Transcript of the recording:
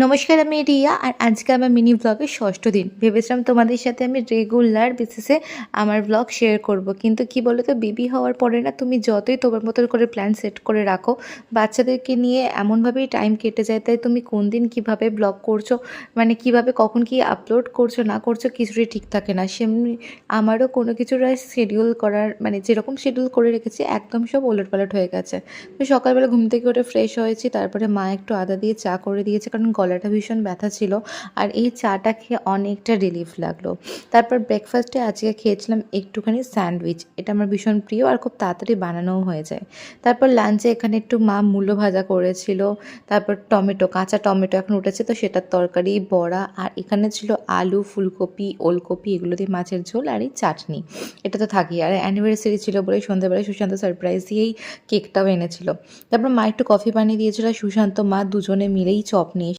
নমস্কার, আমি রিয়া। আর আজকে আমার মিনি ব্লগের ষষ্ঠ দিন। ভেবেছিলাম তোমাদের সাথে আমি রেগুলার বেসিসে আমার ব্লগ শেয়ার করব, কিন্তু কি বলো তো, বেবি হওয়ার পরে না, তুমি যতই তোমার মতো করে প্ল্যান সেট করে রাখো, বাচ্চাদেরকে নিয়ে এমনভাবেই টাইম কেটে যায়। তাই তুমি কোন দিন কীভাবে ব্লগ করছো, মানে কীভাবে কখন কি আপলোড করছো না করছো, কিছুই ঠিক থাকে না। সেমনি আমারও কোনো কিছুর শিডিউল করার, মানে যেরকম শিডিউল করে রেখেছি একদম সব ওলটপালট হয়ে গেছে। তো সকালবেলা ঘুম থেকে উঠে ফ্রেশ হয়েছি, তারপরে মা একটু আদা দিয়ে চা করে দিয়েছে, কারণ গলাটা ভীষণ ব্যথা ছিল। আর এই চাটা খেয়ে অনেকটা রিলিফ লাগলো। তারপর ব্রেকফাস্টে আজকে খেয়েছিলাম একটুখানি স্যান্ডউইচ। এটা আমার ভীষণ প্রিয় আর খুব তাড়াতাড়ি বানানোও হয়ে যায়। তারপর লাঞ্চে এখানে একটু মা মূলো ভাজা করেছিল, তারপর টমেটো, কাঁচা টমেটো এখন উঠেছে তো সেটার তরকারি, বড়া, আর এখানে ছিল আলু, ফুলকপি, ওলকপি, এগুলো দিয়ে মাছের ঝোল আর এই চাটনি। এটা তো থাকেই। আর অ্যানিভার্সারি ছিল বলে সন্ধ্যাবেলায় সুশান্ত সারপ্রাইজ দিয়েই কেকটাও এনেছিল। তারপর মা একটু কফি বানিয়ে দিয়েছিল, সুশান্ত মা দুজনে মিলেই চপ নিয়ে